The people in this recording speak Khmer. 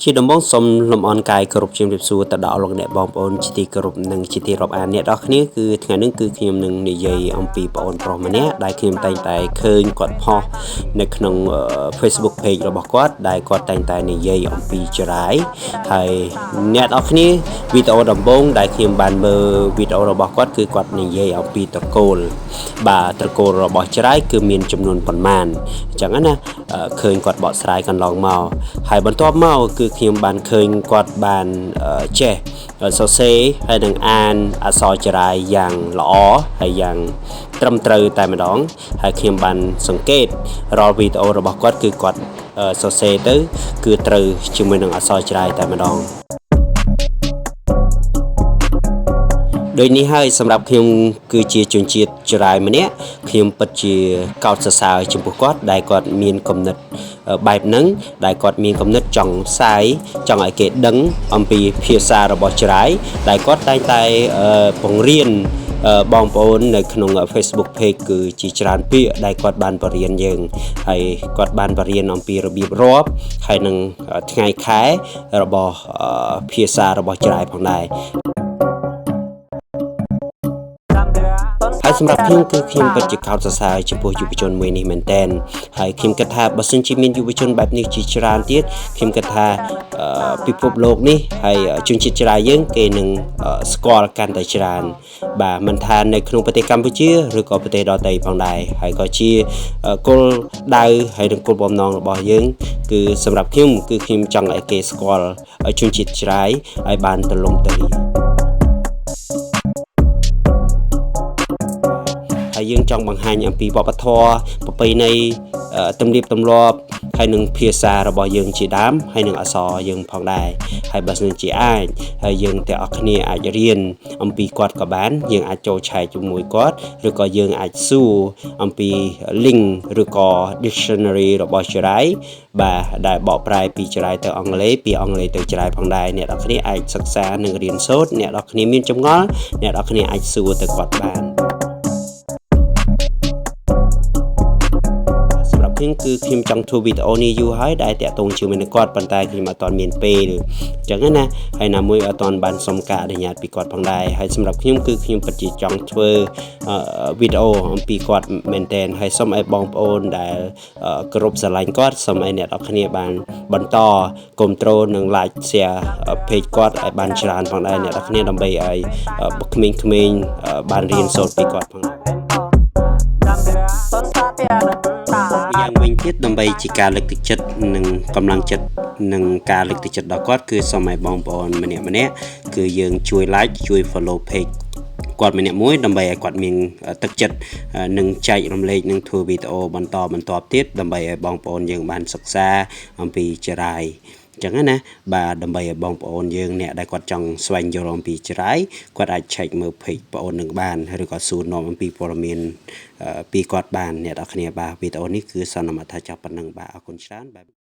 ជាដំបូងសូមលំអរកាយគោរពជំរាបសួរទៅដល់លោកអ្នកបងប្អូនជាទីគោរពនិងជាទីរាប់អានអ្នកទាំងអស់គ្នាគឺថ្ងៃនេះគឺខ្ញុំនឹងនិយាយអំពីបងប្អូនប្រុសម្នាក់ដែលខ្ញុំតែងតែឃើញគាត់ផុសនៅក្នុង Facebook page របស់គាត់ដែលគាត់តែងតែនិយាយអំពីចរាយហើយអ្នកទាំងអស់គ្នាវីដេអូដំបូងដែលខ្ញុំបានមើលវីដេអូរបស់គាត់គឺគាត់និយាយអំពីត្រកូលបាទត្រកូលរបស់ចរាយគឺមានចំនួនប៉ុន្មានអញ្ចឹងណាឃើញគាត់បកស្រាយកន្លងមកហើយបន្ទាប់មកគឺខ្ញុំបានឃើញគាត់បានចេះសរសេរហើយនឹងអានអក្សរចរាយយ៉ាងល្អហើយយ៉ាងត្រឹមត្រូវតែម្ដងហើយខ្ញុំបានសង្កេតរាល់វីដេអូរបស់គាត់គឺគាត់សរសេរទៅគឺត្រូវជាមួយនឹងអក្សរចរាយតែម្ដងដោយនេះហើយសម្រាប់ខ្ញុំគឺជាជនជាតិចរាយម្នាក់ខ្ញុំពិតជាកោតសរសើរចំពោះគាត់ដែលគាត់មានគំនិតបែបហ្នឹងដែលគាត់មានគំនិតចង់ផ្សាយចង់ឲ្យគេដឹងអំពីភាសារបស់ចរាយដែលគាត់តែងតែបង្រៀនបងប្អូននៅក្នុង Facebook page គឺជាច្រើនពាក្យដែលគាត់បានបរៀនយើងហើយគាត់បានបរៀនអំពីរបៀបរាប់ហើយនឹងថ្ងៃខែរបស់ភាសារបស់ចរាយផងដែរហើយសម្រាប់ខ្ញុំគឺខ្ញុំពិតជាកោតសរសើរចំពោះយុវជនមួយនេះមែនទែនហើយខ្ញុំគិតថាបើសិនជាមានយុវជនបែបនេះជាច្រើនទៀតខ្ញុំគិតថាពិភពលោកនេះហើយជនជាតិចរាយយើងគេនឹងស្គាល់កាន់តែច្រើនបាទមិនថានៅក្នុងប្រទេសកម្ពុជាឬក៏ប្រទេសដទៃផងដែរហើយក៏ជាគោលដៅហើយនឹងគោលបំណងរបស់យើងគឺសម្រាប់ខ្ញុំគឺខ្ញុំចង់ឲ្យគេស្គាល់ជនជាតិចរាយឲ្យបានទូលំទូលាយហើយយើងចង់បង្ហាញអំពីវប្បធម៌ប្រពៃណីទំនៀមទម្លាប់ហើយនឹងភាសារបស់យើងជាដើមហើយនឹងអក្សរយើងផងដែរហើយបើសិនជាអាចហើយយើងទាំងអស់គ្នាអាចរៀនអំពីគាត់ក៏បានយើងអាចចូលឆែកជាមួយគាត់ឬក៏យើងអាចសួរអំពី link ឬក៏ dictionary របស់ចរាយបាទដែលបកប្រែពីចរាយទៅអង់គ្លេសពីអង់គ្លេសទៅចរាយផងដែរអ្នកនរគ្នាអាចសិក្សានិងរៀនសូត្រអ្នកនរគ្នាមានចម្ងល់អ្នកនរគ្នាអាចសួរទៅគាត់បានគឺខ្ញុំចង់ធ្វើវីដេអូនេះយូរហើយដែលតាក់ទងជាមួយនឹងគាត់ប៉ុន្តែខ្ញុំអត់ទាន់មានពេលអញ្ចឹងណាហើយណាមួយអត់ទាន់បានសុំការអនុញ្ញាតពីគាត់ផងដែរហើយសម្រាប់ខ្ញុំគឺខ្ញុំពិតជាចង់ធ្វើវីដេអូអំពីគាត់មែនទែនហើយសូមឲ្យបងប្អូនដែលគោរពស្រឡាញ់គាត់សូមឲ្យអ្នកនរគ្នាបានបន្តគាំទ្រនិង like share page គាត់ឲ្យបានច្រើនផងដែរអ្នកនរគ្នាដើម្បីឲ្យក្មេងៗបានរៀនសូត្រពីគាត់ផងយ៉ាងវិញទៀតដើម្បីជាការលើកទឹកចិត្តនិងកម្លាំងចិត្តនិងការលើកទឹកចិត្តដល់គាត់គឺសូមឲ្យបងប្អូនម្នាក់គឺយើងជួយ like ជួយ follow page គាត់ម្នាក់មួយដើម្បីឲ្យគាត់មានទឹកចិត្តនិងចែករំលែកនិងធ្វើវីដេអូបន្តទៀតដើម្បីឲ្យបងប្អូនយើងបានសិក្សាអំពីចរាយអញ្ចឹងណាបាទដើម្បីឲ្យបងប្អូនយើងអ្នកដែលគាត់ចង់ស្វែងយល់អំពីចរាយគាត់អាច check មើល page បងប្អូននឹងបានឬក៏សួរនាំអំពីព័ត៌មានពីគាត់បានអ្នកនរគ្នាបាទវីដេអូនេះគឺសន្មតថាចាប់ប៉ុណ្ណឹងបាទអរគុណច្រើនបាទ